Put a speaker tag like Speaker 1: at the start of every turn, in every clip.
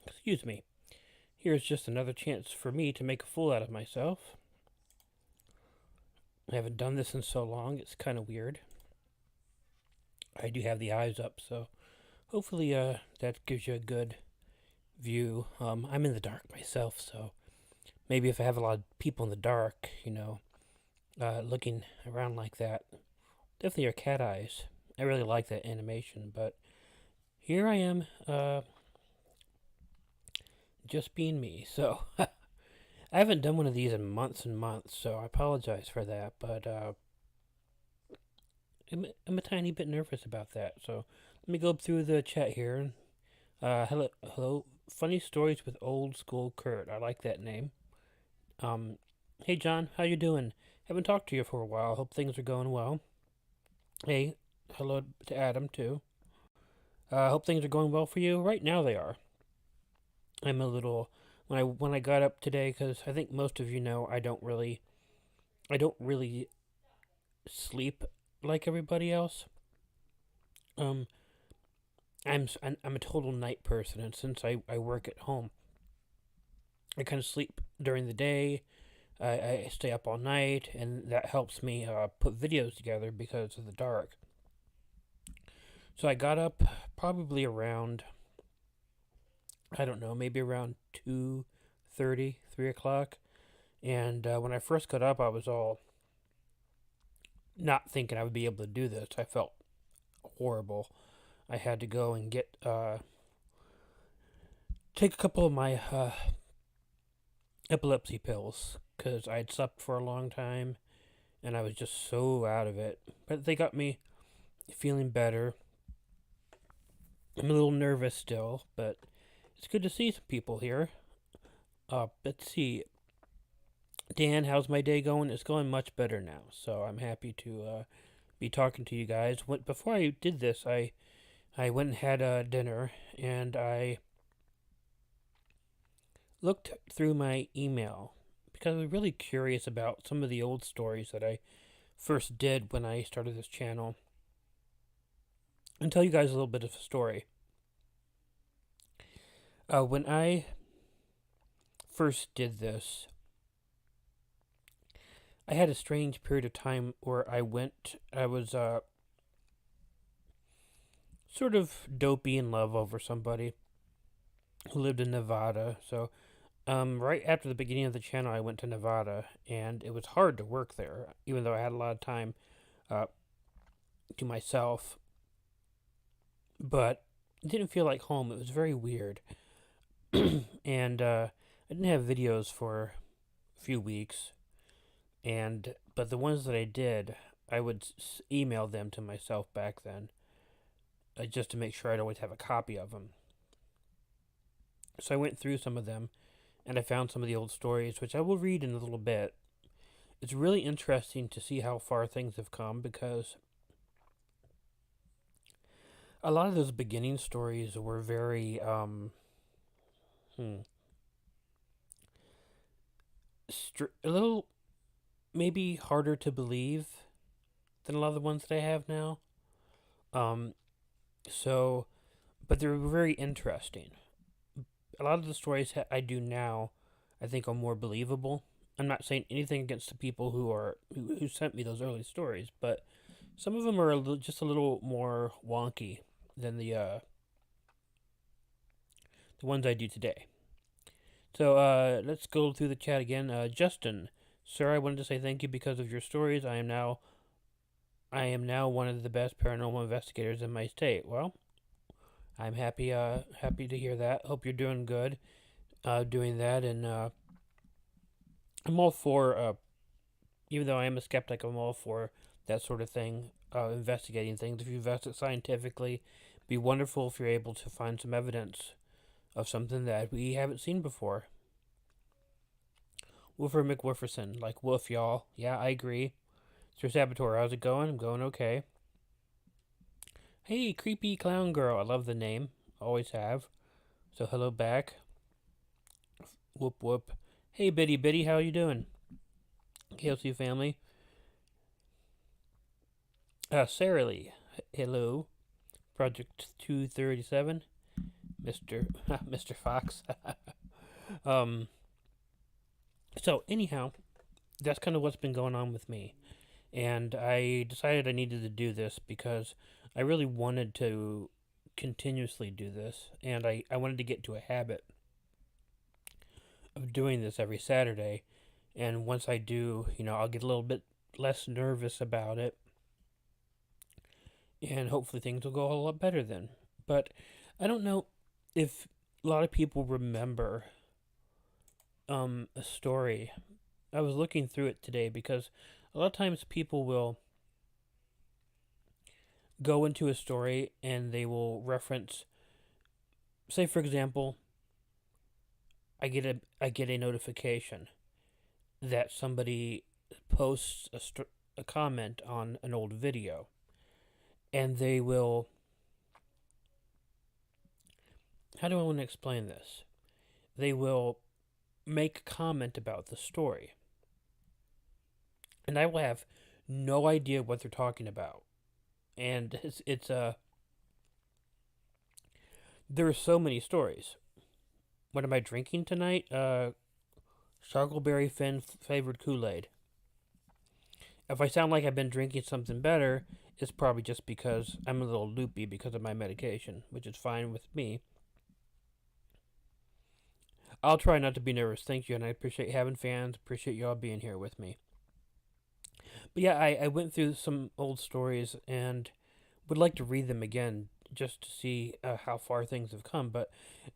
Speaker 1: Excuse me. Here's just another chance for me to make a fool out of myself. I haven't done this in so long, it's kind of weird. I do have the eyes up, so hopefully that gives you a good view. I'm in the dark myself, so maybe if I have a lot of people in the dark, looking around like that, definitely are cat eyes. I really like that animation, but here I am, just being me. So I haven't done one of these in months and months, so I apologize for that. But I'm a tiny bit nervous about that. So let me go through the chat here. Hello. Funny stories with old school Kurt. I like that name. Um, hey John, how you doing? Haven't talked to you for a while. Hope things are going well. Hey, hello to Adam too. Hope things are going well for you. Right now they are. I'm a little when I got up today because I think most of you know I don't really sleep like everybody else. Um, I'm a total night person, and since I work at home, I kind of sleep during the day. I stay up all night, and that helps me put videos together because of the dark. So I got up probably around, I don't know, maybe around 2:30, 3 o'clock. And when I first got up, I was all not thinking I would be able to do this. I felt horrible. I had to go and take a couple of my epilepsy pills because I had slept for a long time and I was just so out of it. But they got me feeling better. I'm a little nervous still, but it's good to see some people here. Let's see. Dan, how's my day going? It's going much better now, so I'm happy to be talking to you guys. Before I did this, I went and had dinner, and I looked through my email because I was really curious about some of the old stories that I first did when I started this channel. And tell you guys a little bit of a story. When I first did this, I had a strange period of time where I was sort of dopey in love over somebody who lived in Nevada. So, right after the beginning of the channel, I went to Nevada, and it was hard to work there, even though I had a lot of time uh, to myself. But it didn't feel like home. It was very weird. And I didn't have videos for a few weeks, but the ones that I did, I would email them to myself back then, just to make sure I'd always have a copy of them. So I went through some of them, and I found some of the old stories, which I will read in a little bit. It's really interesting to see how far things have come because a lot of those beginning stories were very a little maybe harder to believe than a lot of the ones that I have now. Um, so, but they were very interesting. A lot of the stories I do now, I think, are more believable. I'm not saying anything against the people who sent me those early stories, but some of them are just a little more wonky than the ones I do today. So let's go through the chat again. Justin, sir, I wanted to say thank you because of your stories. I am now one of the best paranormal investigators in my state. Well, I'm happy to hear that. Hope you're doing good, doing that, and I'm all for. Even though I am a skeptic, I'm all for that sort of thing. Investigating things. If you invest it scientifically, it'd be wonderful if you're able to find some evidence of something that we haven't seen before. Woofer McWooferson, like Wolf, y'all. Yeah, I agree. Sir Saboteur, how's it going? I'm going okay. Hey, creepy clown girl. I love the name. Always have. So hello back. Whoop whoop. Hey, Bitty Bitty, how you doing? KOC family. Sarah Lee. Hello. Project 237. Mr. Mr. Fox. um, so anyhow, that's kind of what's been going on with me. And I decided I needed to do this because I really wanted to continuously do this. And I wanted to get to a habit of doing this every Saturday. And once I do, I'll get a little bit less nervous about it. And hopefully things will go a lot better then. But I don't know if a lot of people remember a story. I was looking through it today because a lot of times people will go into a story and they will reference, say for example, I get a notification that somebody posts a comment on an old video, and they will. How do I want to explain this? They will make a comment about the story, and I will have no idea what they're talking about, and there are so many stories. What am I drinking tonight? Chargleberry Finn flavored Kool-Aid. If I sound like I've been drinking something better, it's probably just because I'm a little loopy because of my medication, which is fine with me. I'll try not to be nervous. Thank you, and I appreciate having fans. Appreciate y'all being here with me. But yeah, I went through some old stories and would like to read them again just to see how far things have come. But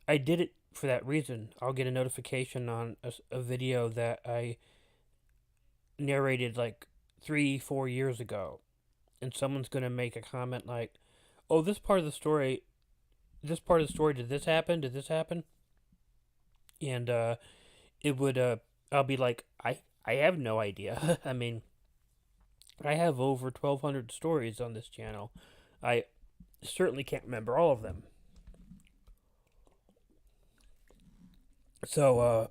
Speaker 1: I did it for that reason. I'll get a notification on a video that I narrated like 3-4 years ago, and someone's going to make a comment like, "Oh, this part of the story, did this happen? Did this happen?" And it would I'll be like, I have no idea. I mean, I have over 1,200 stories on this channel. I certainly can't remember all of them. So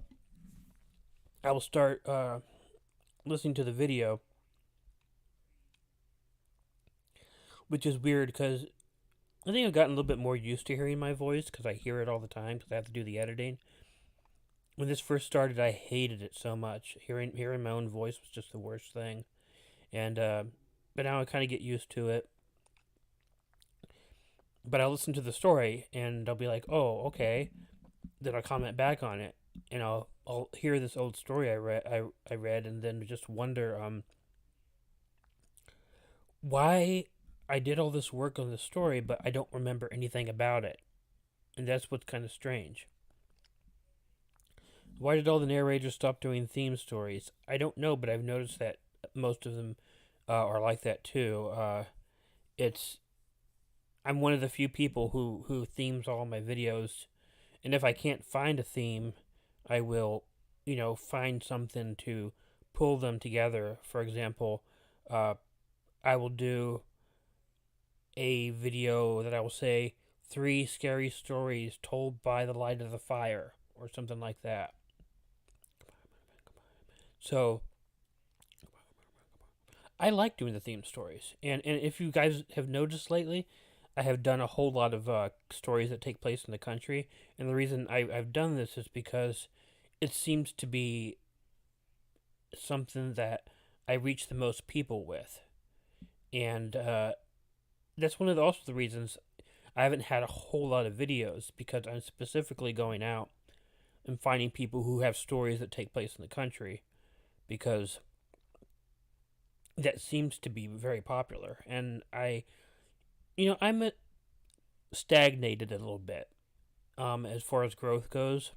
Speaker 1: I will start listening to the video, which is weird because I think I've gotten a little bit more used to hearing my voice because I hear it all the time because I have to do the editing. When this first started, I hated it so much. Hearing my own voice was just the worst thing. And but now I kind of get used to it. But I'll listen to the story and I'll be like, "Oh, okay." Then I'll comment back on it, and I'll hear this old story I read, and then just wonder why I did all this work on the story, but I don't remember anything about it, and that's what's kind of strange. Why did all the narrators stop doing theme stories? I don't know, but I've noticed that most of them are like that too. It's I'm one of the few people who themes all my videos, and if I can't find a theme, I will, find something to pull them together. For example, I will do a video that I will say 3 scary stories told by the light of the fire or something like that. So I like doing the theme stories, and if you guys have noticed lately, I have done a whole lot of stories that take place in the country, and the reason I've done this is because it seems to be something that I reach the most people with, and that's one of also the reasons I haven't had a whole lot of videos because I'm specifically going out and finding people who have stories that take place in the country because that seems to be very popular, and I'm stagnated a little bit as far as growth goes.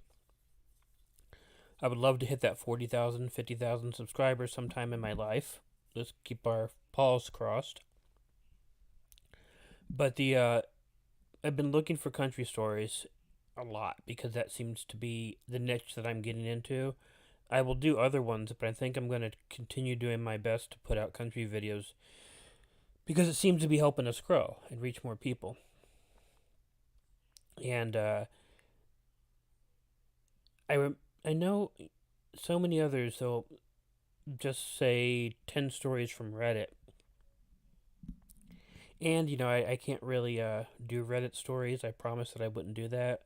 Speaker 1: I would love to hit that 40,000, 50,000 subscribers sometime in my life. Let's keep our paws crossed. But I've been looking for country stories a lot because that seems to be the niche that I'm getting into. I will do other ones, but I think I'm going to continue doing my best to put out country videos because it seems to be helping us grow and reach more people. And I know so many others. So just say 10 stories from Reddit. And I can't really do Reddit stories. I promised that I wouldn't do that.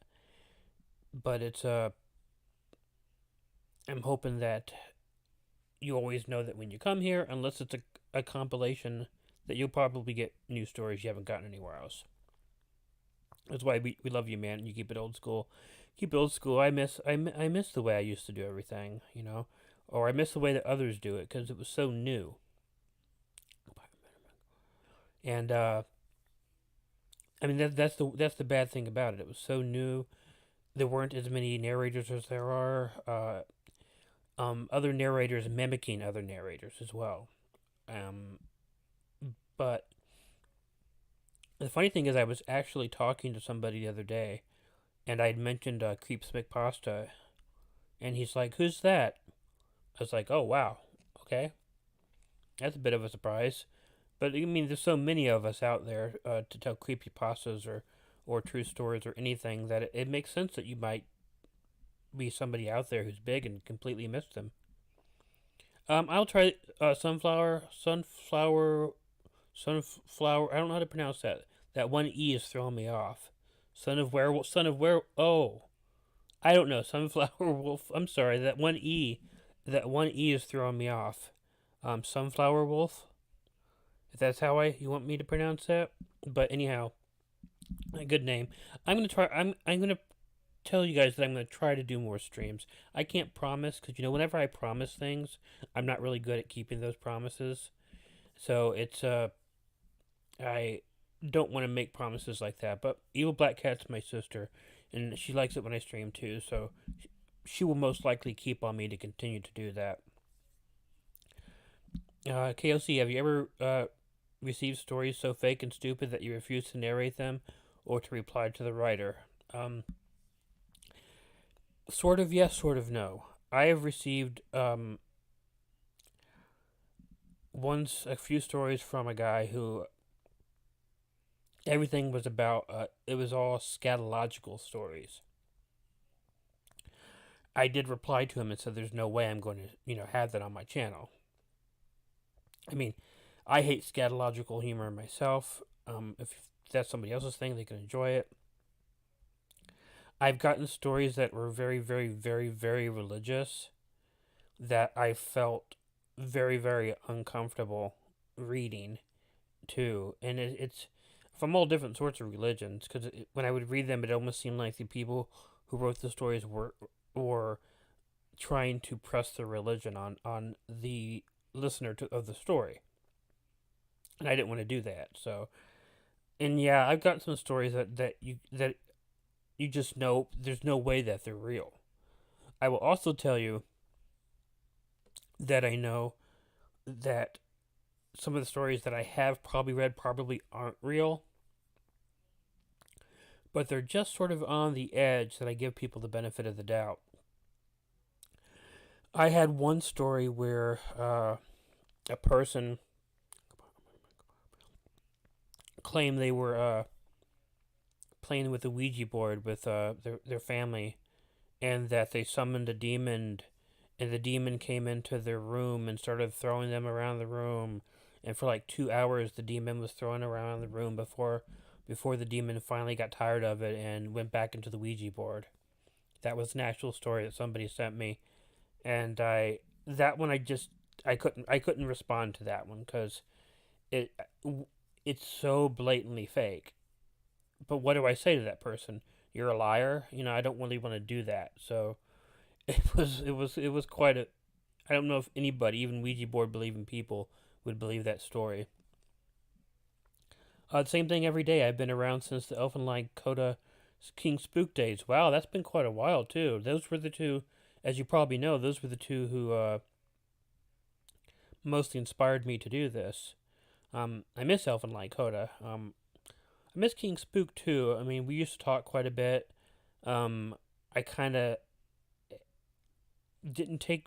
Speaker 1: but it's I'm hoping that you always know that when you come here, unless it's a compilation, that you'll probably get new stories you haven't gotten anywhere else. That's why we love you, man. You keep it old school. Keep it old school. I miss the way I used to do everything, or I miss the way that others do it because it was so new. And I mean that's the bad thing about it. It was so new. There weren't as many narrators as there are. Other narrators mimicking other narrators as well. Um, but the funny thing is, I was actually talking to somebody the other day, and I'd mentioned Creep Pasta, and he's like, "Who's that?" I was like, "Oh wow, okay, that's a bit of a surprise." But I mean, there's so many of us out there to tell creepy pastas or true stories or anything that it makes sense that you might be somebody out there who's big and completely missed them. I'll try sunflower. I don't know how to pronounce that. That one e is throwing me off. Son of where? Oh, I don't know. Sunflower wolf. I'm sorry. That one e is throwing me off. Sunflower wolf. If that's how you want me to pronounce that. But anyhow, a good name. I'm gonna try. I'm gonna tell you guys that I'm gonna try to do more streams. I can't promise because whenever I promise things, I'm not really good at keeping those promises. So it's I don't want to make promises like that. But Evil Black Cat's my sister, and she likes it when I stream too. So she will most likely keep on me to continue to do that. KOC, have you ever received stories so fake and stupid that you refuse to narrate them or to reply to the writer? Sort of yes, sort of no. I have received once a few stories from a guy who everything was about. It was all scatological stories. I did reply to him and said, "There's no way I'm going to, have that on my channel." I mean, I hate scatological humor myself. If that's somebody else's thing, they can enjoy it. I've gotten stories that were very, very, very, very religious that I felt very, very uncomfortable reading too, and it's from all different sorts of religions. Because when I would read them, it almost seemed like the people who wrote the stories were trying to press their religion on the listener of the story, and I didn't want to do that. So, and yeah, I've got some stories that you just know there's no way that they're real. I will also tell you that I know that some of the stories that I have probably read probably aren't real, but they're just sort of on the edge that I give people the benefit of the doubt. I had one story where a person claimed they were playing with a Ouija board with their family, and that they summoned a demon, and the demon came into their room and started throwing them around the room. And for like 2 hours, the demon was throwing around the room before the demon finally got tired of it and went back into the Ouija board. That was an actual story that somebody sent me, and that one I couldn't respond to that one because it it's so blatantly fake. But what do I say to that person? You're a liar. I don't really want to do that. So it was quite a. I don't know if anybody, even Ouija board believing people, would believe that story. Same thing every day. I've been around since the Elfenlight Coda King Spook days. Wow, that's been quite a while too. Those were the two, as you probably know, those were the two who mostly inspired me to do this. I miss Elfenlight Coda. I miss King Spook too. I mean, we used to talk quite a bit. I kind of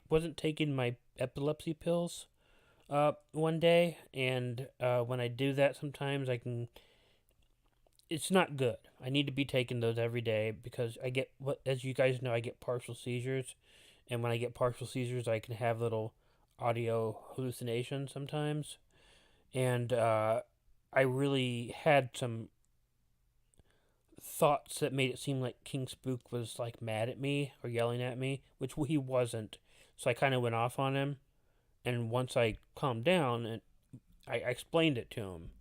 Speaker 1: wasn't taking my epilepsy pills one day, and when I do that, sometimes I can. It's not good. I need to be taking those every day because as you guys know, I get partial seizures, and when I get partial seizures, I can have little audio hallucinations sometimes, and I really had some thoughts that made it seem like King Spook was like mad at me or yelling at me, which he wasn't. So I kind of went off on him, and once I calmed down and I explained it to him,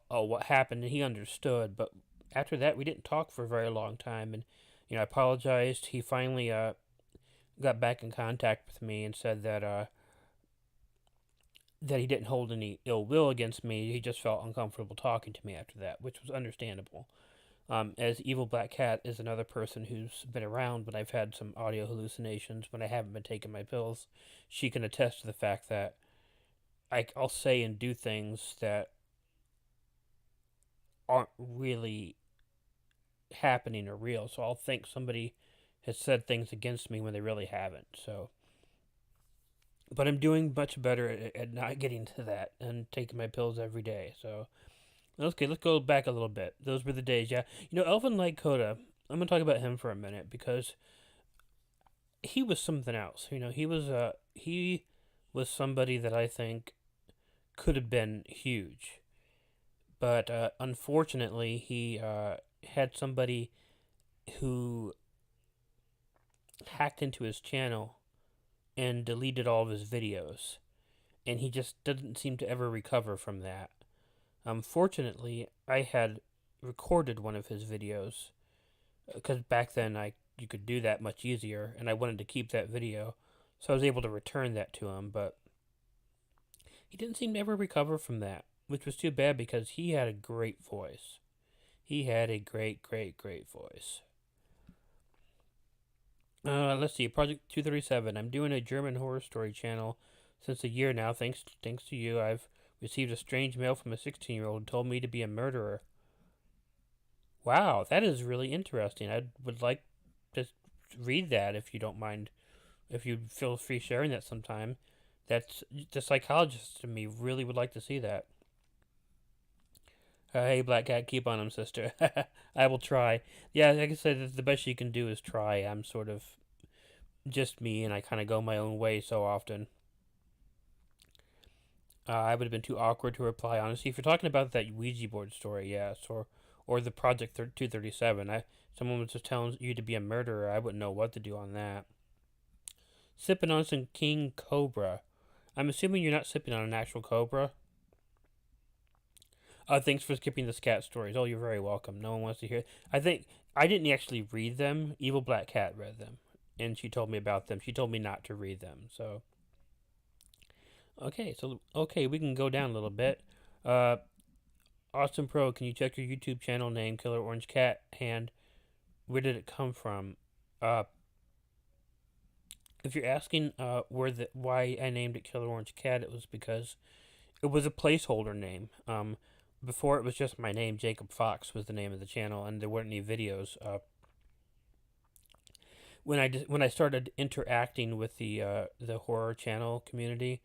Speaker 1: what happened, and he understood. But after that, we didn't talk for a very long time, and I apologized. He finally got back in contact with me and said that he didn't hold any ill will against me. He just felt uncomfortable talking to me after that, which was understandable. As Evil Black Cat is another person who's been around, but I've had some audio hallucinations when I haven't been taking my pills. She can attest to the fact that I'll say and do things that aren't really happening or real. So I'll think somebody has said things against me when they really haven't. So, but I'm doing much better at not getting to that and taking my pills every day. So, okay, let's go back a little bit. Those were the days, yeah. Elvin Lycota, I'm going to talk about him for a minute because he was something else. He was somebody that I think could have been huge. But unfortunately, he had somebody who hacked into his channel and deleted all of his videos. And he just didn't seem to ever recover from that. Fortunately, I had recorded one of his videos because back then you could do that much easier, and I wanted to keep that video, so I was able to return that to him. But he didn't seem to ever recover from that, which was too bad because he had a great voice. He had a great, great, great voice. Let's see, Project 237. I'm doing a German horror story channel since a year now. Thanks to you, I've received a strange mail from a 16-year-old who told me to be a murderer. Wow, that is really interesting. I would like to read that if you don't mind. If you feel free sharing that sometime. That's the psychologist in me really would like to see that. Hey, Black Cat, keep on him, sister. I will try. Yeah, like I said, the best you can do is try. I'm sort of just me, and I kind of go my own way so often. I would have been too awkward to reply, honestly. If you're talking about that Ouija board story, yes, or the Project 237, someone was just telling you to be a murderer, I wouldn't know what to do on that. Sipping on some King Cobra. I'm assuming you're not sipping on an actual cobra. Thanks for skipping the scat stories. Oh, you're very welcome. No one wants to hear. I think I didn't actually read them. Evil Black Cat read them, and she told me about them. She told me not to read them. So, okay, we can go down a little bit. Austin Pro, can you check your YouTube channel name, Killer Orange Cat Hand? Where did it come from? If you're asking why I named it Killer Orange Cat, it was because it was a placeholder name. Before it was just my name, Jacob Fox was the name of the channel, and there weren't any videos. When I started interacting with the horror channel community,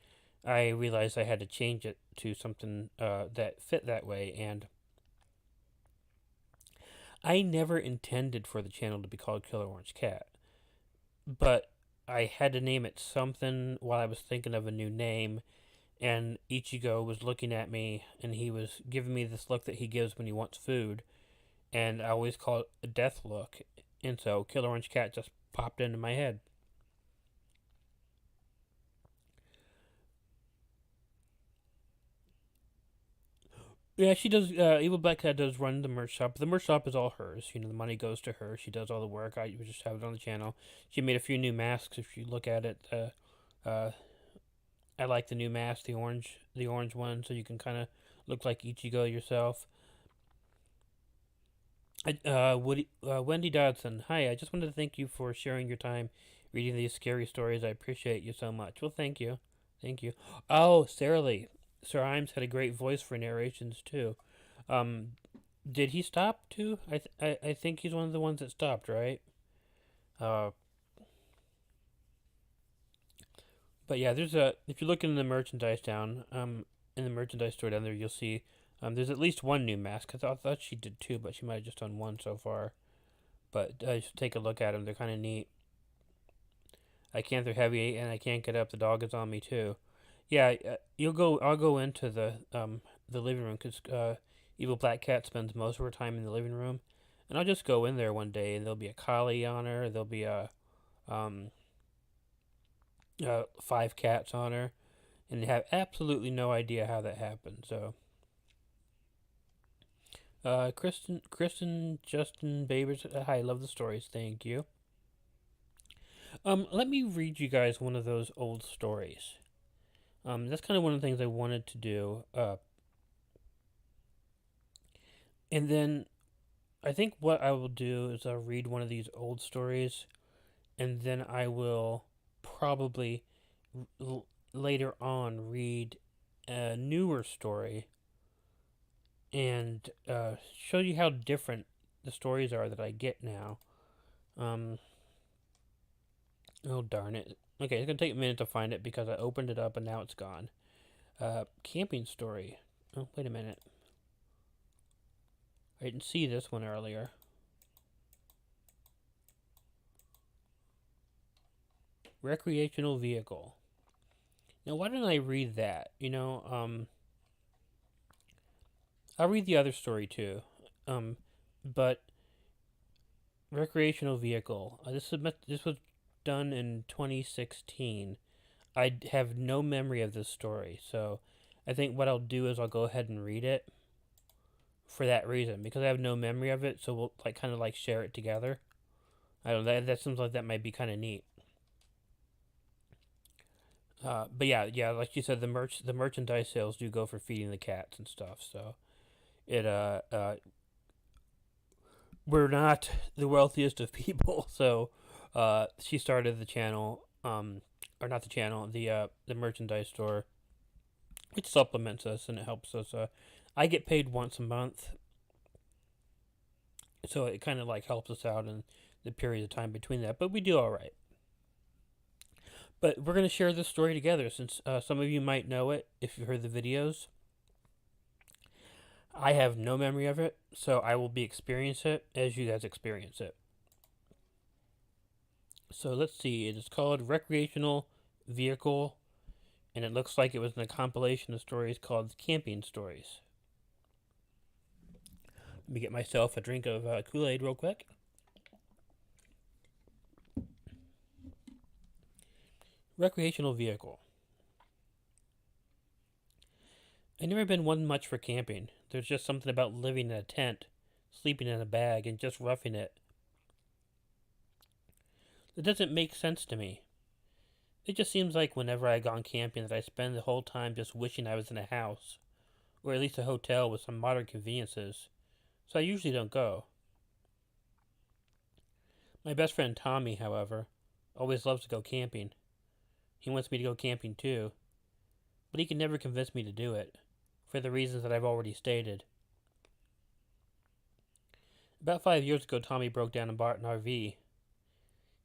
Speaker 1: I realized I had to change it to something that fit that way, and I never intended for the channel to be called Killer Orange Cat, but I had to name it something while I was thinking of a new name. And Ichigo was looking at me, and he was giving me this look that he gives when he wants food, and I always call it a death look, and so Killer Orange Cat just popped into my head. Yeah, she does. Evil Black Cat does run the merch shop. The merch shop is all hers. The money goes to her. She does all the work. I just have it on the channel. She made a few new masks. If you look at it, I like the new mask, the orange one, so you can kind of look like Ichigo yourself. Wendy Dodson. Hi, I just wanted to thank you for sharing your time reading these scary stories. I appreciate you so much. Well, thank you. Thank you. Oh, Sarah Lee. Sir Imes had a great voice for narrations, too. Um, did he stop, too? I think he's one of the ones that stopped, right? Uh, but yeah, if you look in the merchandise in the merchandise store down there, you'll see there's at least one new mask. I thought she did two, but she might have just done one so far. But just take a look at them; they're kind of neat. I can't. They're heavy, and I can't get up. The dog is on me too. Yeah, you'll go. I'll go into the living room because Evil Black Cat spends most of her time in the living room, And I'll just go in there one day, and there'll be a collie on her. There'll be um, 5 cats on her, and they have absolutely no idea how that happened. So, Kristen, Justin, Babers, hi, love the stories. Thank you. Let me read you guys one of those old stories. That's kind of one of the things I wanted to do. And then I think what I will do is I'll read one of these old stories, and then I will probably later on read a newer story and show you how different the stories are that I get now. Um, oh darn it. Okay, it's gonna take a minute to find it because I opened it up and now it's gone. Camping story. Oh, wait a minute. I didn't see this one earlier. Recreational vehicle. Now, why don't I read that? I'll read the other story too. But recreational vehicle. This was done in 2016. I have no memory of this story, so I think what I'll do is I'll go ahead and read it for that reason because I have no memory of it. So we'll kind of share it together. I don't know. That seems like that might be kind of neat. But yeah, like you said, the merchandise sales do go for feeding the cats and stuff. So it we're not the wealthiest of people, so she started the channel, or not the channel, the merchandise store, which supplements us and it helps us. I get paid once a month, so it kind of helps us out in the period of time between that. But we do all right. But we're gonna share this story together since some of you might know it if you've heard the videos. I have no memory of it, so I will be experiencing it as you guys experience it. So let's see, it is called Recreational Vehicle, and it looks like it was in a compilation of stories called Camping Stories. Let me get myself a drink of Kool-Aid real quick. Recreational Vehicle. I've never been one much for camping. There's just something about living in a tent, sleeping in a bag, and just roughing it. It doesn't make sense to me. It just seems like whenever I gone camping that I spend the whole time just wishing I was in a house, or at least a hotel with some modern conveniences, so I usually don't go. My best friend Tommy, however, always loves to go camping. He wants me to go camping too, but he can never convince me to do it, for the reasons that I've already stated. About 5 years ago, Tommy broke down and bought an RV.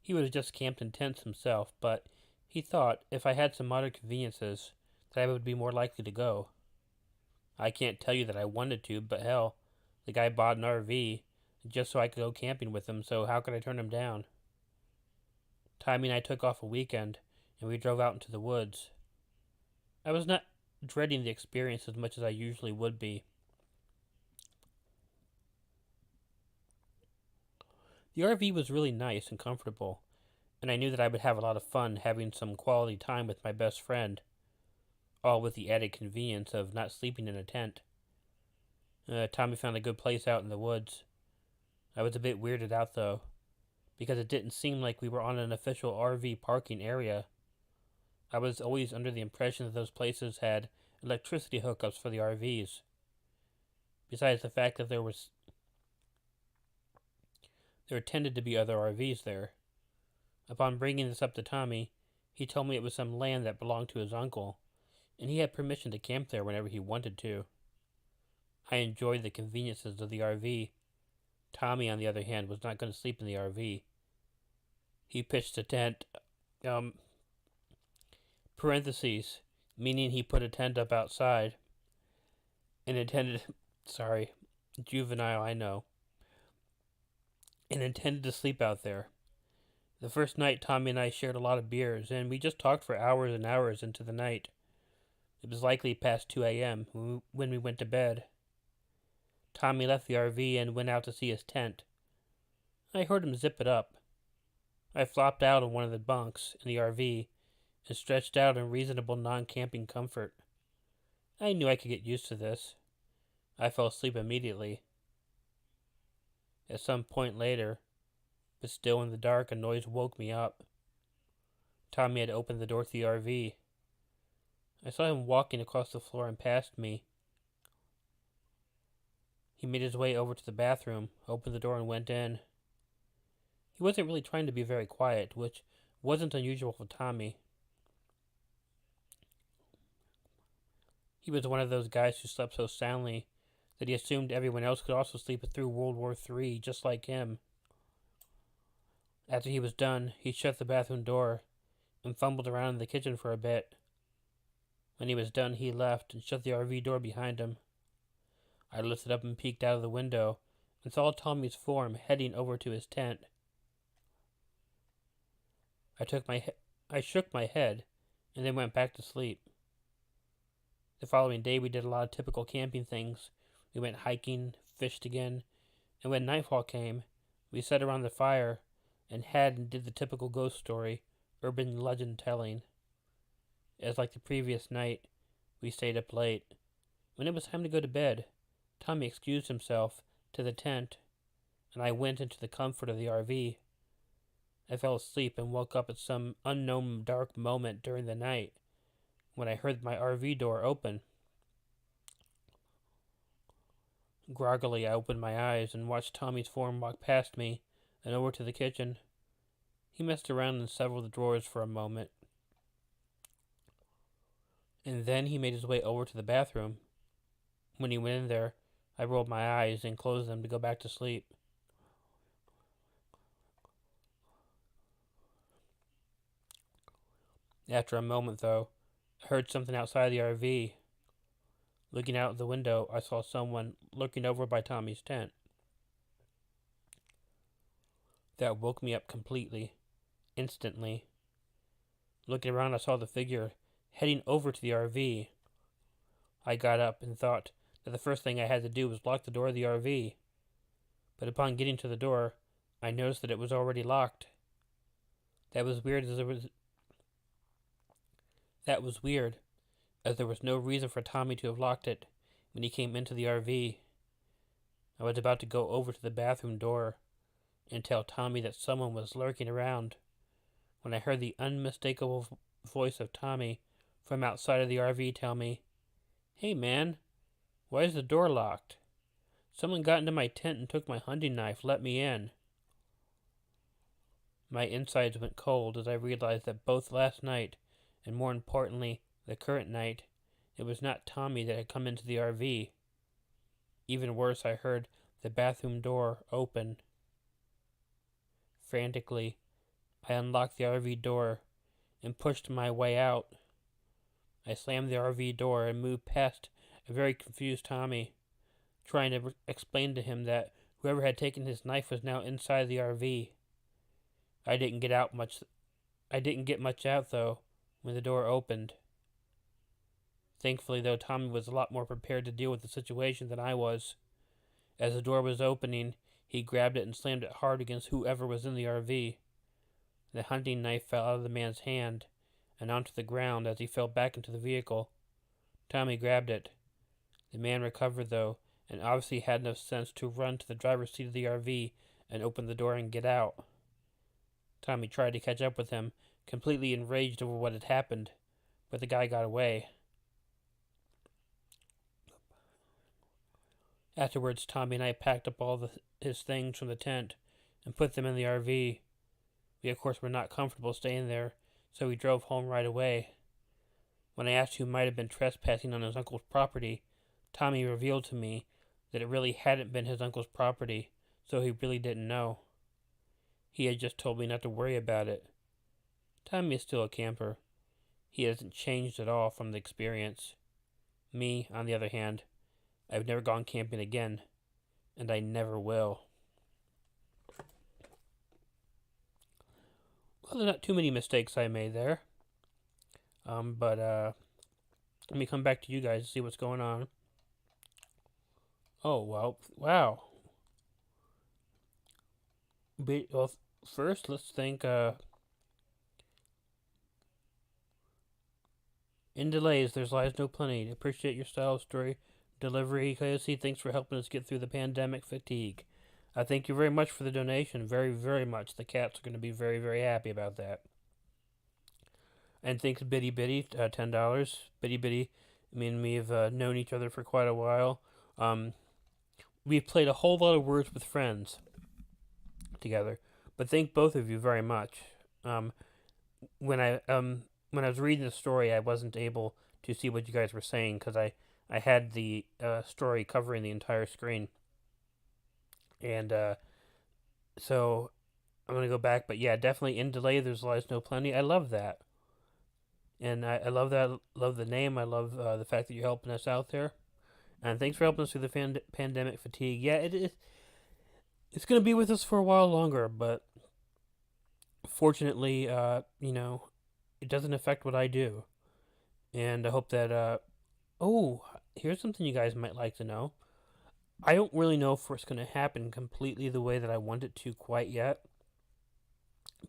Speaker 1: He would have just camped in tents himself, but he thought if I had some modern conveniences, that I would be more likely to go. I can't tell you that I wanted to, but hell, the guy bought an RV just so I could go camping with him, so how could I turn him down? Tommy and I took off a weekend, and we drove out into the woods. I was not dreading the experience as much as I usually would be. The RV was really nice and comfortable, and I knew that I would have a lot of fun having some quality time with my best friend, all with the added convenience of not sleeping in a tent. Tommy found a good place out in the woods. I was a bit weirded out though, because it didn't seem like we were on an official RV parking area. I was always under the impression that those places had electricity hookups for the RVs. Besides the fact that there tended to be other RVs there. Upon bringing this up to Tommy, he told me it was some land that belonged to his uncle, and he had permission to camp there whenever he wanted to. I enjoyed the conveniences of the RV. Tommy, on the other hand, was not going to sleep in the RV. He pitched a tent, parentheses, meaning he put a tent up outside, and intended, sorry, juvenile, I know, and intended to sleep out there. The first night, Tommy and I shared a lot of beers, and we just talked for hours and hours into the night. It was likely past 2 a.m. when we went to bed. Tommy left the RV and went out to see his tent. I heard him zip it up. I flopped out on one of the bunks in the RV and stretched out in reasonable non-camping comfort. I knew I could get used to this. I fell asleep immediately. At some point later, but still in the dark, a noise woke me up. Tommy had opened the door to the RV. I saw him walking across the floor and past me. He made his way over to the bathroom, opened the door, and went in. He wasn't really trying to be very quiet, which wasn't unusual for Tommy. He was one of those guys who slept so soundly that he assumed everyone else could also sleep through World War III just like him. After he was done, he shut the bathroom door and fumbled around in the kitchen for a bit. When he was done, he left and shut the RV door behind him. I lifted up and peeked out of the window and saw Tommy's form heading over to his tent. I shook my head and then went back to sleep. The following day, we did a lot of typical camping things. We went hiking, fished again, and when nightfall came, we sat around the fire and had and did the typical ghost story, urban legend telling. As like the previous night, we stayed up late. When it was time to go to bed, Tommy excused himself to the tent, and I went into the comfort of the RV. I fell asleep and woke up at some unknown dark moment during the night when I heard my RV door open. Groggily, I opened my eyes and watched Tommy's form walk past me and over to the kitchen. He messed around in several of the drawers for a moment, and then he made his way over to the bathroom. When he went in there, I rolled my eyes and closed them to go back to sleep. After a moment, though, I heard something outside the RV. Looking out the window, I saw someone lurking over by Tommy's tent. That woke me up completely, instantly. Looking around, I saw the figure heading over to the RV. I got up and thought that the first thing I had to do was lock the door of the RV. But upon getting to the door, I noticed that it was already locked. That was weird, as there was no reason for Tommy to have locked it when he came into the RV. I was about to go over to the bathroom door and tell Tommy that someone was lurking around when I heard the unmistakable voice of Tommy from outside of the RV tell me, "Hey man, why is the door locked? Someone got into my tent and took my hunting knife. Let me in." My insides went cold as I realized that both last night, and more importantly, the current night, it was not Tommy that had come into the RV. Even worse, I heard the bathroom door open. Frantically, I unlocked the RV door and pushed my way out. I slammed the RV door and moved past a very confused Tommy, trying to explain to him that whoever had taken his knife was now inside the RV. I didn't get much out, though, when the door opened. Thankfully, though, Tommy was a lot more prepared to deal with the situation than I was. As the door was opening, he grabbed it and slammed it hard against whoever was in the RV. The hunting knife fell out of the man's hand and onto the ground as he fell back into the vehicle. Tommy grabbed it. The man recovered, though, and obviously had enough sense to run to the driver's seat of the RV and open the door and get out. Tommy tried to catch up with him, completely enraged over what had happened, but the guy got away. Afterwards, Tommy and I packed up all his things from the tent and put them in the RV. We, of course, were not comfortable staying there, so we drove home right away. When I asked who might have been trespassing on his uncle's property, Tommy revealed to me that it really hadn't been his uncle's property, so he really didn't know. He had just told me not to worry about it. Tommy is still a camper. He hasn't changed at all from the experience. Me, on the other hand, I've never gone camping again, and I never will. Well, there's not too many mistakes I made there. But let me come back to you guys and see what's going on. Oh, well, wow. Well, first, let's thank In delays, there's lies no plenty. Appreciate your style of story delivery, KOC. Thanks for helping us get through the pandemic fatigue. Thank you very much for the donation. Very, very much. The cats are going to be very, very happy about that. And thanks, Bitty Bitty, $10. Bitty Bitty, me and me have known each other for quite a while. We've played a whole lot of Words with Friends together. But thank both of you very much. Um, when I when I was reading the story, I wasn't able to see what you guys were saying because I had the story covering the entire screen, and so I'm gonna go back. But yeah, definitely In Delay, There's Lies No Plenty. I love that, and I love that. Love the name. I love the fact that you're helping us out there, and thanks for helping us through the pandemic fatigue. Yeah, it's gonna be with us for a while longer, but fortunately, it doesn't affect what I do, and I hope that oh, here's something you guys might like to know. I don't really know if it's going to happen completely the way that I want it to quite yet,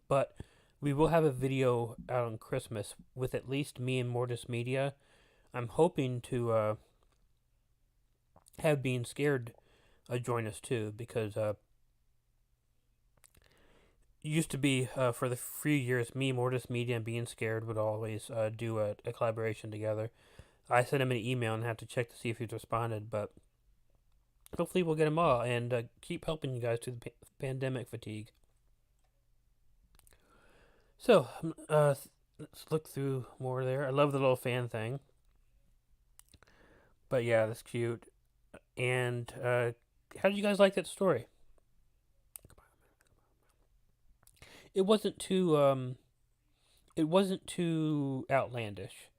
Speaker 1: but we will have a video out on Christmas with at least me and Mortis Media. I'm hoping to have Being Scared join us too, because it used to be for the few years, me, Mortis Media, and Being Scared would always do a collaboration together. I sent him an email and have to check to see if he's responded, but hopefully we'll get them all and keep helping you guys through the pandemic fatigue. So, let's look through more there. I love the little fan thing. But yeah, that's cute. And how did you guys like that story? It wasn't too it wasn't too outlandish.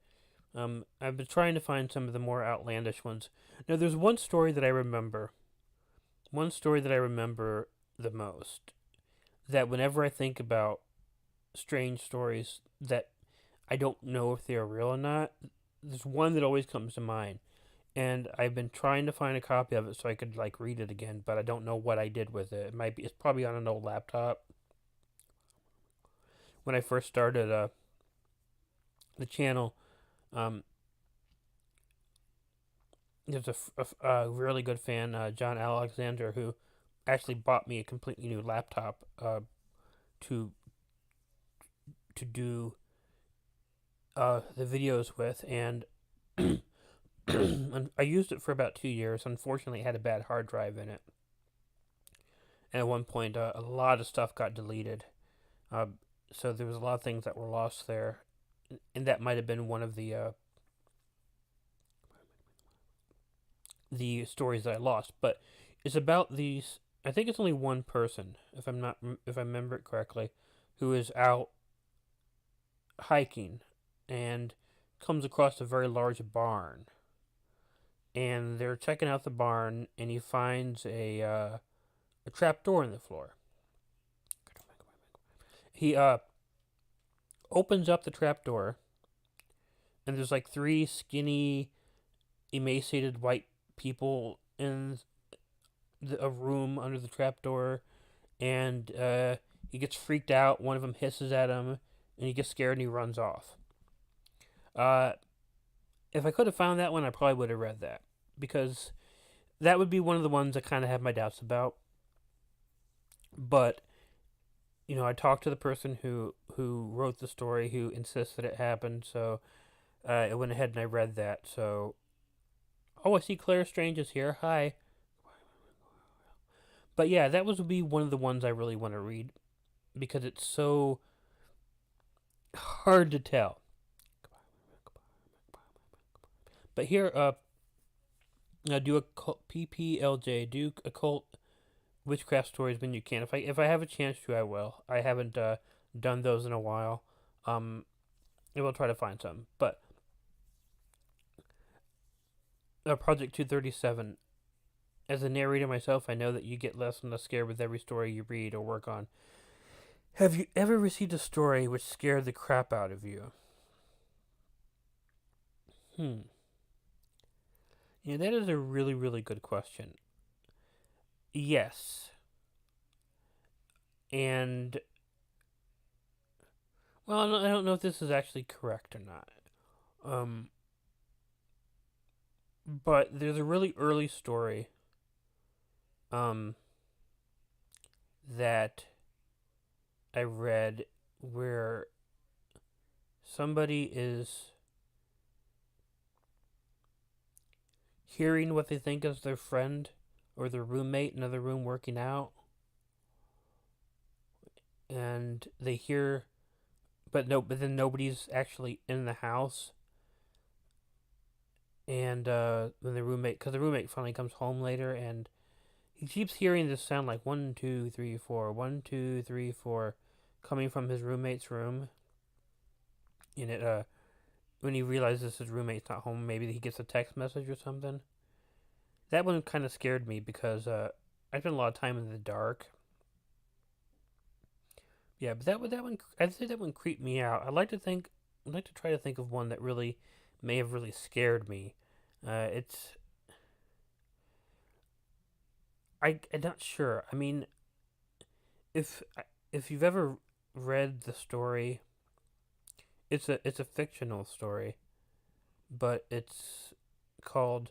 Speaker 1: I've been trying to find some of the more outlandish ones. Now, there's one story that I remember. One story that I remember the most. That whenever I think about strange stories that I don't know if they're real or not, there's one that always comes to mind. And I've been trying to find a copy of it so I could like read it again, but I don't know what I did with it. It's probably on an old laptop. When I first started the channel, um, there's a really good fan, John Alexander, who actually bought me a completely new laptop to do the videos with, and I used it for about 2 years. Unfortunately, it had a bad hard drive in it, and at one point, a lot of stuff got deleted. Uh, so there was a lot of things that were lost there, and that might have been one of the stories that I lost. But it's about these. I think it's only one person, if I remember it correctly, who is out hiking and comes across a very large barn. And they're checking out the barn, and he finds a trap door in the floor. He opens up the trap door, and there's like three skinny, emaciated white people in a room under the trap door, and he gets freaked out. One of them hisses at him, and he gets scared and he runs off. Uh, if I could have found that one, I probably would have read that, because that would be one of the ones I kind of have my doubts about. But I talked to the person who wrote the story, who insists that it happened. So I went ahead and I read that. So, oh, I see Claire Strange is here. Hi. But yeah, that would be one of the ones I really want to read because it's so hard to tell. But here, do a PPLJ, do occult witchcraft stories when you can. If I have a chance to, I will. I haven't done those in a while. I will try to find some. But Project 237. As a narrator myself, I know that you get less and less scared with every story you read or work on. Have you ever received a story which scared the crap out of you? Yeah, that is a really, really good question. Yes. And, well, I don't know if this is actually correct or not. Um, but there's a really early story um, that I read where somebody is hearing what they think is their friend or their roommate in another room working out, and they hear, but then nobody's actually in the house, and when because the roommate finally comes home later, and he keeps hearing this sound like 1, 2, 3, 4, 1, 2, 3, 4, coming from his roommate's room, and when he realizes his roommate's not home, maybe he gets a text message or something. That one kind of scared me because I spent a lot of time in the dark. Yeah, but that one, I'd say that one creeped me out. I'd like to try to think of one that really may have really scared me. It's, I'm not sure. I mean, if if you've ever read the story, it's a fictional story, but it's called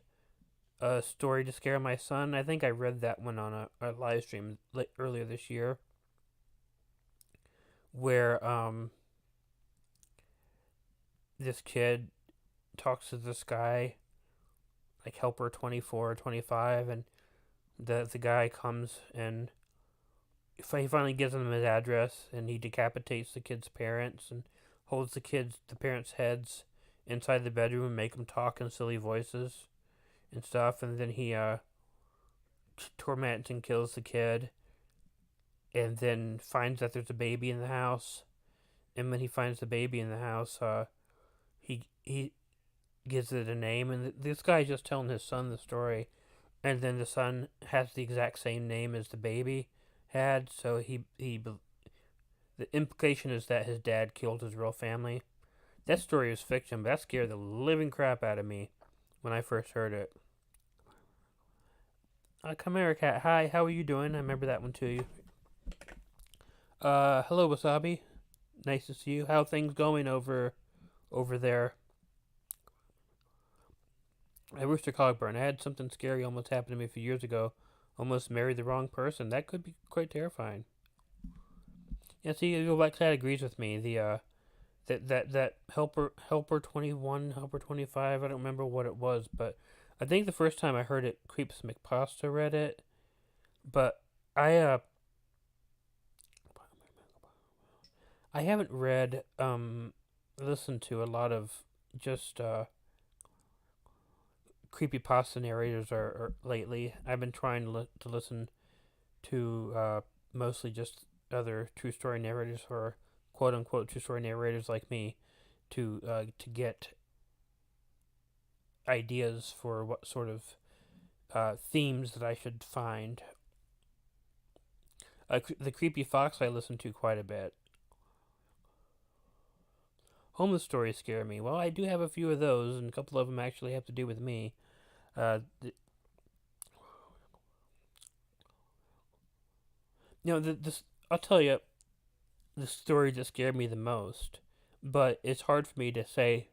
Speaker 1: A Story to Scare My Son. I think I read that one on a live stream earlier this year, where this kid talks to this guy, like helper 24 or 25, and the guy comes and he finally gives him his address, and he decapitates the kid's parents and holds the parents' heads inside the bedroom and make them talk in silly voices and stuff, and then he torments and kills the kid, and then finds that there's a baby in the house, and when he finds the baby in the house, he gives it a name, and this guy's just telling his son the story, and then the son has the exact same name as the baby had, so the implication is that his dad killed his real family. That story is fiction, but that scared the living crap out of me when I first heard it. Chimera Cat, hi, how are you doing? I remember that one too. Hello Wasabi. Nice to see you. How are things going over there? Rooster Cogburn. I had something scary almost happen to me a few years ago. Almost married the wrong person. That could be quite terrifying. Yeah, see, your Black Cat agrees with me. The that helper 21, helper 25. I don't remember what it was, but I think the first time I heard it, Creeps McPasta read it. But I I haven't read listened to a lot of just creepypasta narrators or lately. I've been trying to listen to mostly just other true story narrators or quote unquote true story narrators like me to get ideas for what sort of themes that I should find. The creepy fox I listen to quite a bit. Homeless stories scare me. Well, I do have a few of those, and a couple of them actually have to do with me. Th- this I'll tell you the story that scared me the most, but it's hard for me to say.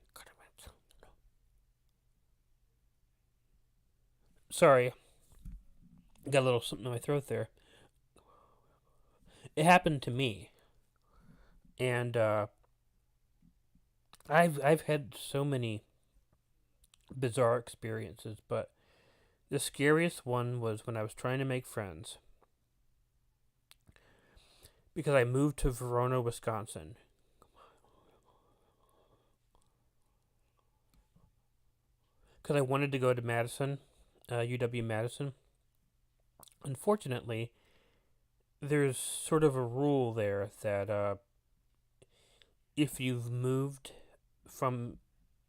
Speaker 1: Sorry, got a little something in my throat there. It happened to me, and I've had so many bizarre experiences, but the scariest one was when I was trying to make friends because I moved to Verona, Wisconsin. Because I wanted to go to Madison, UW Madison. Unfortunately, there's sort of a rule there that if you've moved from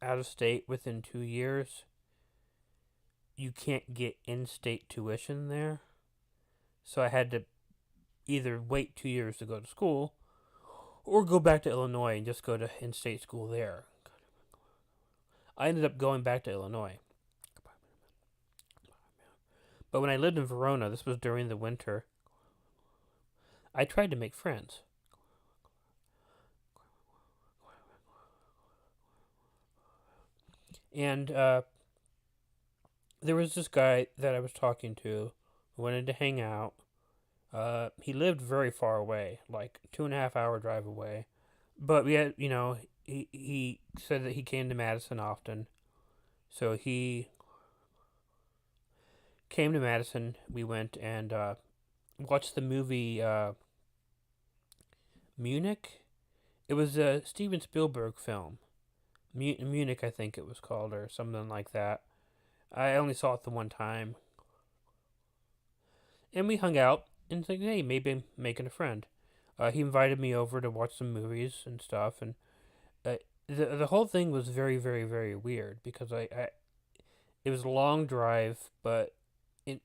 Speaker 1: out of state within 2 years, you can't get in state tuition there. So I had to either wait 2 years to go to school or go back to Illinois and just go to in state school there. I ended up going back to Illinois. But when I lived in Verona, this was during the winter, I tried to make friends. And there was this guy that I was talking to who wanted to hang out. He lived very far away, like 2.5 hour drive away. But we had, he said that he came to Madison often. So he came to Madison. We went and watched the movie Munich. It was a Steven Spielberg film. Munich, I think it was called, or something like that. I only saw it the one time. And we hung out and said, hey, maybe I'm making a friend. He invited me over to watch some movies and stuff. And the whole thing was very, very, very weird because it was a long drive, but it,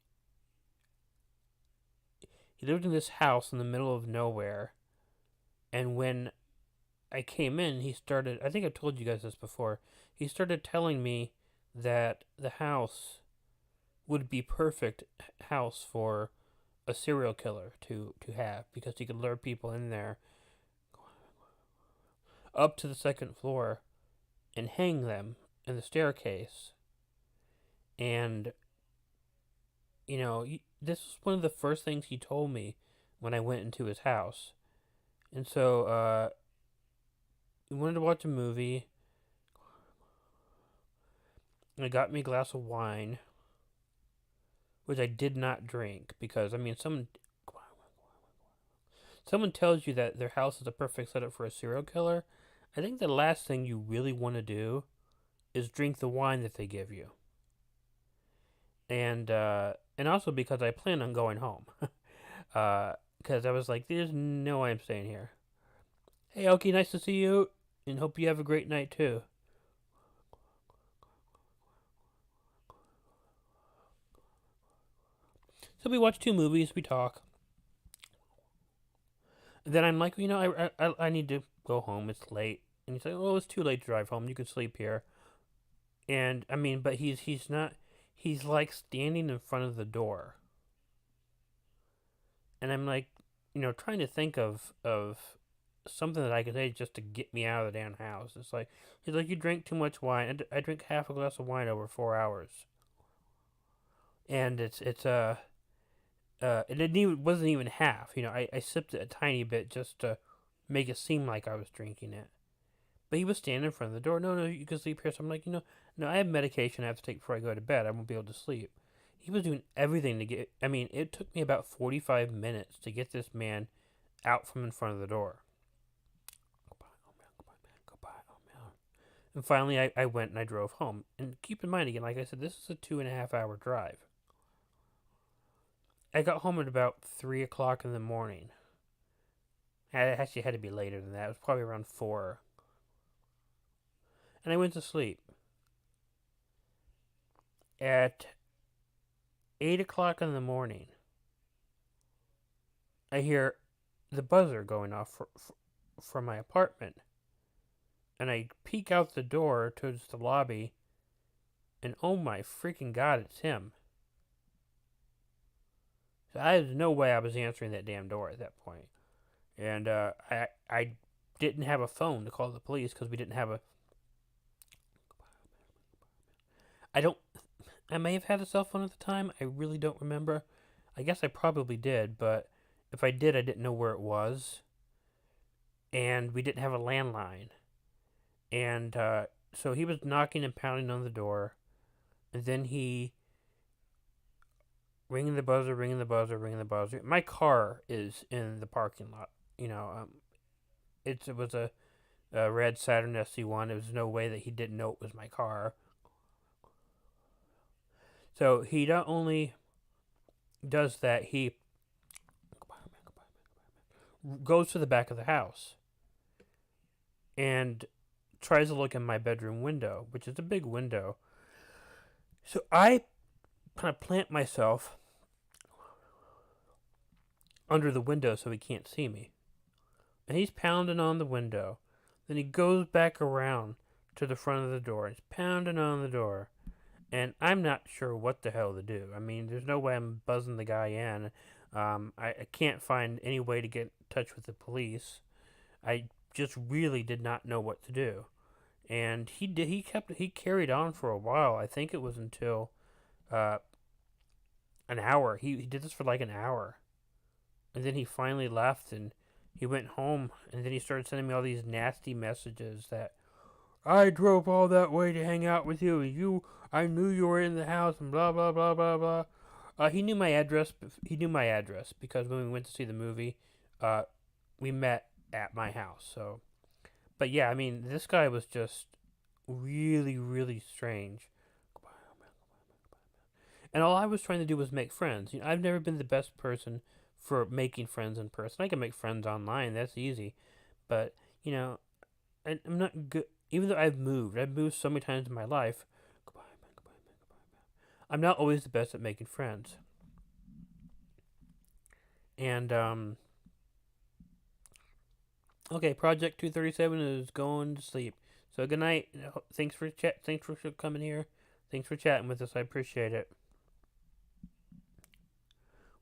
Speaker 1: he lived in this house in the middle of nowhere. And when I came in, he started, I think I told you guys this before, he started telling me that the house would be perfect house for a serial killer to have because he could lure people in there up to the second floor and hang them in the staircase. And, this was one of the first things he told me when I went into his house. And so, we wanted to watch a movie. And he got me a glass of wine, which I did not drink because, someone tells you that their house is a perfect setup for a serial killer. I think the last thing you really want to do is drink the wine that they give you. And also because I plan on going home. Because I was like, there's no way I'm staying here. Hey, Oki, nice to see you, and hope you have a great night too. So we watch 2 movies, we talk. And then I'm like, I need to go home. It's late. And he's like, oh, it's too late to drive home. You can sleep here. And but he's not. He's like standing in front of the door. And I'm like, trying to think of something that I could say just to get me out of the damn house. It's like he's like, you drink too much wine. I drink half a glass of wine over 4 hours, and it wasn't even half. I sipped it a tiny bit just to make it seem like I was drinking it. But he was standing in front of the door. No, you can sleep here. So I'm like, no, I have medication I have to take before I go to bed. I won't be able to sleep. He was doing everything to get. It took me about 45 minutes to get this man out from in front of the door. Goodbye, oh man. And finally, I went and I drove home. And keep in mind again, like I said, this is a 2.5 hour drive. I got home at about 3 o'clock in the morning. I actually had to be later than that. It was probably around 4. And I went to sleep. At 8 o'clock in the morning, I hear the buzzer going off from my apartment. And I peek out the door towards the lobby, and oh my freaking god, it's him. So there's no way I was answering that damn door at that point. And I didn't have a phone to call the police because we didn't have a. I may have had a cell phone at the time. I really don't remember. I guess I probably did, but if I did, I didn't know where it was. And we didn't have a landline. And so he was knocking and pounding on the door. And then he ringing the buzzer, ringing the buzzer, ringing the buzzer. My car is in the parking lot. It was a red Saturn SC1. There was no way that he didn't know it was my car. So he not only does that, he goes to the back of the house and tries to look in my bedroom window, which is a big window. So I kind of plant myself under the window so he can't see me. And he's pounding on the window. Then he goes back around to the front of the door. He's pounding on the door. And I'm not sure what the hell to do. There's no way I'm buzzing the guy in. I can't find any way to get in touch with the police. I just really did not know what to do. And he carried on for a while. I think it was until uh, an hour. He did this for like an hour. And then he finally left and he went home and then he started sending me all these nasty messages that I drove all that way to hang out with you and I knew you were in the house and blah blah blah blah blah. He knew my address. He knew my address because when we went to see the movie, uh, we met at my house. So, but yeah, I mean, this guy was just really, really strange. And all I was trying to do was make friends. I've never been the best person for making friends in person. I can make friends online. That's easy. But, you know, I'm not good. Even though I've moved so many times in my life. I'm not always the best at making friends. And okay, Project 237 is going to sleep. So good night. Thanks for Thanks for coming here. Thanks for chatting with us. I appreciate it.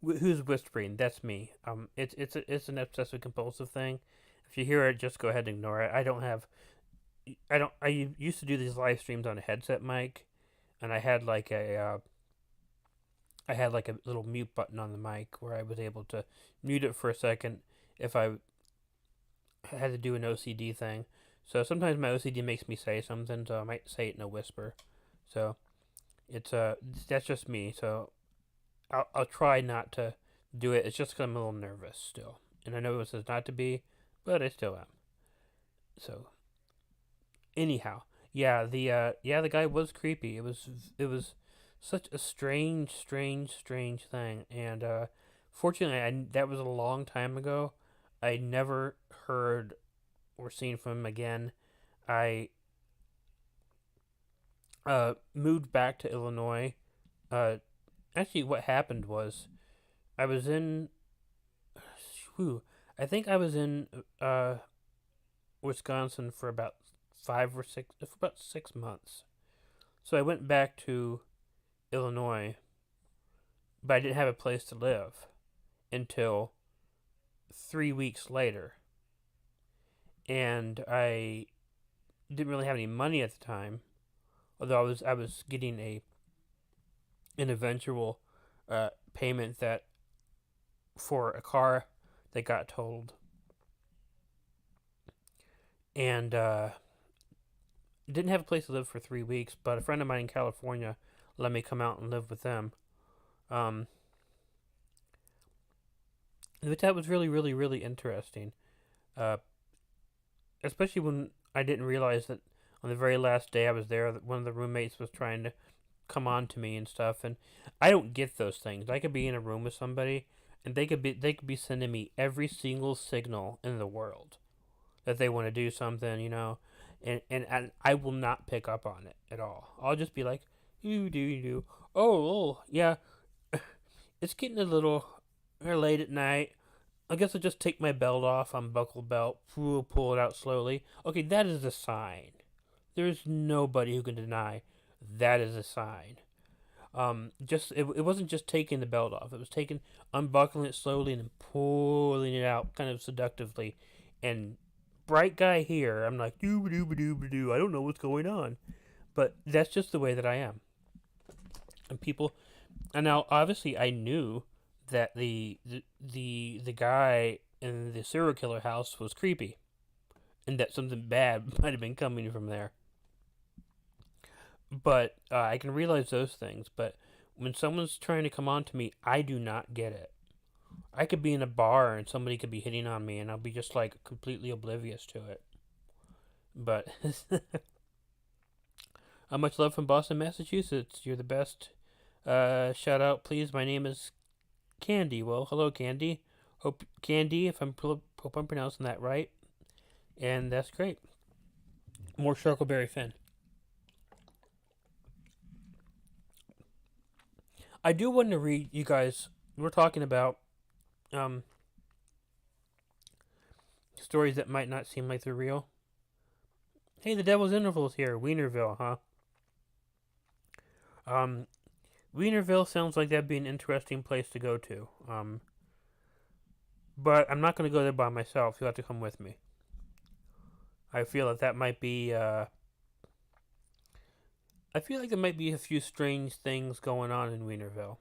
Speaker 1: Who's whispering? That's me. It's an obsessive compulsive thing. If you hear it, just go ahead and ignore it. I used to do these live streams on a headset mic, and I had like a little mute button on the mic where I was able to mute it for a second if I had to do an OCD thing. So sometimes my OCD makes me say something, so I might say it in a whisper. So it's that's just me. So I'll try not to do it. It's just because I'm a little nervous still, and I know it says not to be, but I still am. So anyhow, yeah, the guy was creepy. It was such a strange thing, and fortunately, that was a long time ago. I never heard or seen from him again. I moved back to Illinois. Uh, Actually, what happened was I was in, whew, I think I was in Wisconsin for about 6 months. So I went back to Illinois, but I didn't have a place to live until 3 weeks later, and I didn't really have any money at the time. Although I was getting a an eventual payment that for a car that got totaled, and didn't have a place to live for 3 weeks. But a friend of mine in California let me come out and live with them. Um, but that was really, really, really interesting. Uh, Especially when I didn't realize that on the very last day I was there, that one of the roommates was trying to come on to me and stuff. And I don't get those things. I could be in a room with somebody, and they could be sending me every single signal in the world that they want to do something, and I will not pick up on it at all. I'll just be like, you do, you do. Oh, yeah, it's getting a little late at night. I guess I'll just take my belt off, unbuckle the belt, pull it out slowly. Okay, that is a sign. There's nobody who can deny that is a sign. It wasn't just taking the belt off. It was taking, unbuckling it slowly and then pulling it out kind of seductively. And bright guy here, I'm like, doo doo doo doo. I don't know what's going on, but that's just the way that I am. And people, and now obviously I knew that the guy in the serial killer house was creepy, and that something bad might have been coming from there. But I can realize those things. But when someone's trying to come on to me, I do not get it. I could be in a bar and somebody could be hitting on me, and I'll be just like completely oblivious to it. But much love from Boston, Massachusetts. You're the best. Shout out, please. My name is Candy. Well, hello, Candy. Hope Candy, if hope I'm pronouncing that right, and that's great. More Sharkleberry Finn. I do want to read you guys. We're talking about um stories that might not seem like they're real. Hey, the Devil's Interval's here, Wienerville, huh? Um, Wienerville sounds like that'd be an interesting place to go to. But I'm not going to go there by myself. You'll have to come with me. I feel that might be. I feel like there might be a few strange things going on in Wienerville.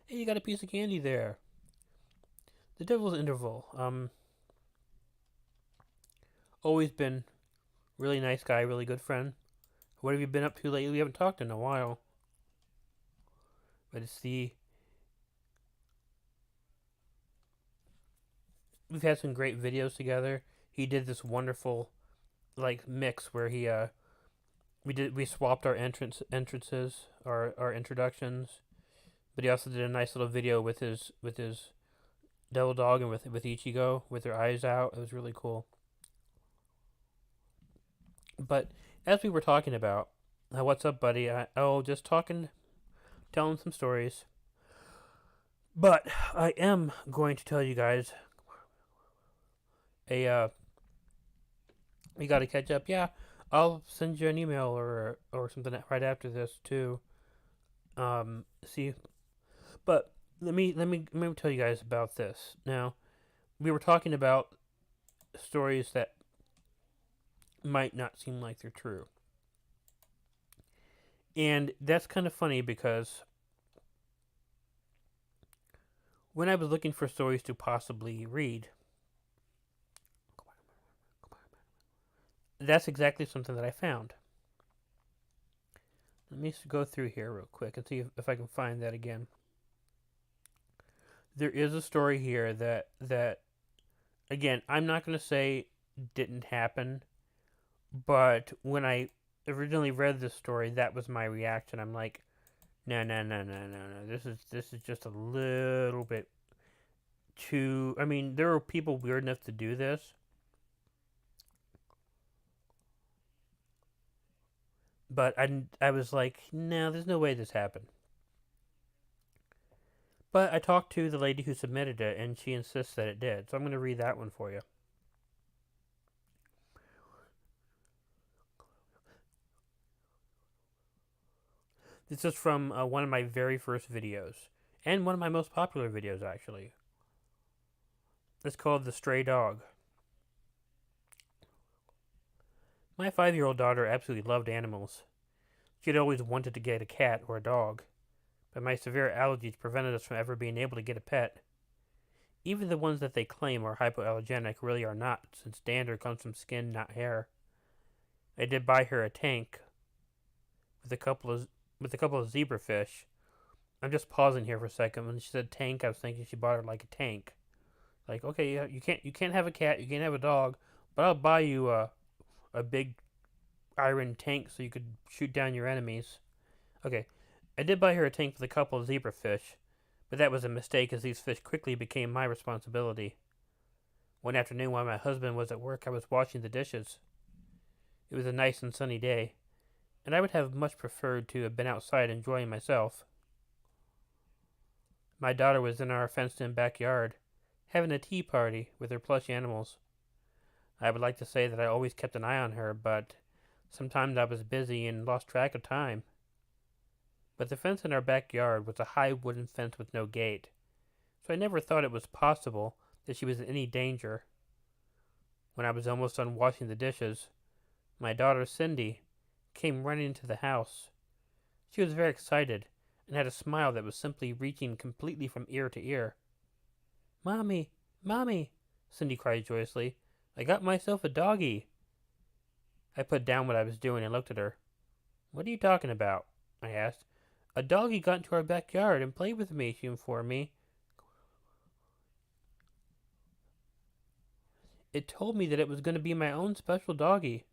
Speaker 1: Hey, you got a piece of candy there. The Devil's Interval. Always been really nice guy, really good friend. What have you been up to lately? We haven't talked in a while. But it's the. We've had some great videos together. He did this wonderful like mix where we swapped our entrances, our introductions, but he also did a nice little video with his devil dog and with Ichigo with their eyes out. It was really cool. But as we were talking about, what's up, buddy? Just talking, telling some stories. But I am going to tell you guys we got to catch up. Yeah, I'll send you an email or something right after this too. See, but let me tell you guys about this. Now, we were talking about stories that might not seem like they're true. And that's kind of funny because when I was looking for stories to possibly read, that's exactly something that I found. Let me go through here real quick and see if I can find that again. There is a story here that again, I'm not going to say didn't happen, but when I originally read this story, that was my reaction. I'm like, no. This is just a little bit too. I mean, there are people weird enough to do this, but I was like, no, there's no way this happened. But I talked to the lady who submitted it, and she insists that it did. So I'm going to read that one for you. This is from one of my very first videos, and one of my most popular videos, actually. It's called The Stray Dog. My 5-year-old daughter absolutely loved animals. She had always wanted to get a cat or a dog, but my severe allergies prevented us from ever being able to get a pet. Even the ones that they claim are hypoallergenic really are not, since dander comes from skin, not hair. I did buy her a tank with a couple of zebrafish. I'm just pausing here for a second. When she said tank, I was thinking she bought her like a tank. Like, okay, yeah, you can't have a cat, you can't have a dog, but I'll buy you a big iron tank so you could shoot down your enemies. Okay, I did buy her a tank with a couple of zebrafish, but that was a mistake as these fish quickly became my responsibility. One afternoon while my husband was at work, I was washing the dishes. It was a nice and sunny day, and I would have much preferred to have been outside enjoying myself. My daughter was in our fenced-in backyard, having a tea party with her plush animals. I would like to say that I always kept an eye on her, but sometimes I was busy and lost track of time. But the fence in our backyard was a high wooden fence with no gate, so I never thought it was possible that she was in any danger. When I was almost done washing the dishes, my daughter Cindy came running into the house. She was very excited and had a smile that was simply reaching completely from ear to ear. "Mommy, Mommy," Cindy cried joyously, "I got myself a doggie." I put down what I was doing and looked at her. "What are you talking about?" I asked. "A doggie got into our backyard and played with me," she informed me. "It told me that it was going to be my own special doggie."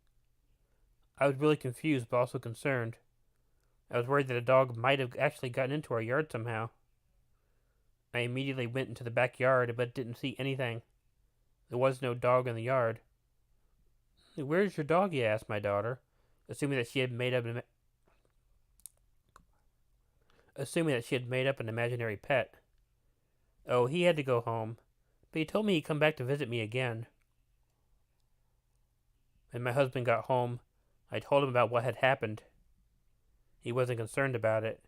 Speaker 1: I was really confused but also concerned. I was worried that a dog might have actually gotten into our yard somehow. I immediately went into the backyard but didn't see anything. There was no dog in the yard. "Where's your doggie?" asked my daughter, assuming that she had made up an imaginary pet. "Oh, he had to go home, but he told me he'd come back to visit me again." When my husband got home, I told him about what had happened. He wasn't concerned about it.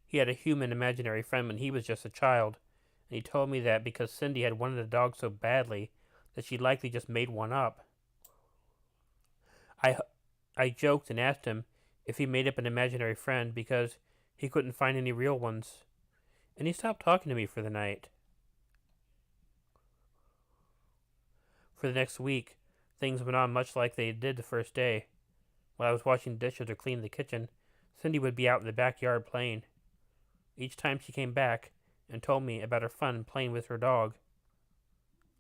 Speaker 1: He had a human imaginary friend when he was just a child, and he told me that because Cindy had wanted a dog so badly that she likely just made one up. I, I joked and asked him if he made up an imaginary friend because he couldn't find any real ones, and he stopped talking to me for the night. For the next week, things went on much like they did the first day. While I was washing dishes or cleaning the kitchen, Cindy would be out in the backyard playing. Each time she came back and told me about her fun playing with her dog.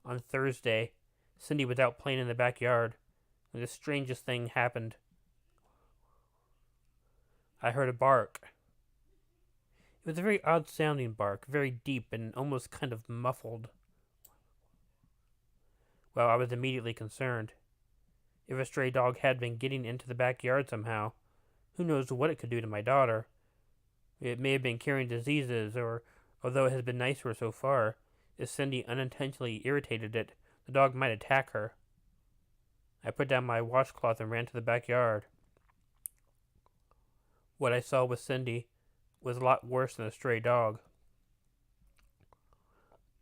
Speaker 1: On Thursday, Cindy was out playing in the backyard when the strangest thing happened. I heard a bark. It was a very odd sounding bark, very deep and almost kind of muffled. Well, I was immediately concerned. If a stray dog had been getting into the backyard somehow, who knows what it could do to my daughter? It may have been carrying diseases, or, although it has been nice to her so far, if Cindy unintentionally irritated it, the dog might attack her. I put down my washcloth and ran to the backyard. What I saw with Cindy was a lot worse than a stray dog.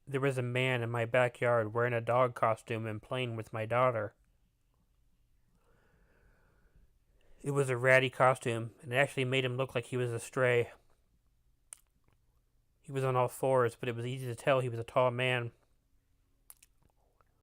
Speaker 1: There was a man in my backyard wearing a dog costume and playing with my daughter. It was a ratty costume, and it actually made him look like he was a stray. He was on all fours, but it was easy to tell he was a tall man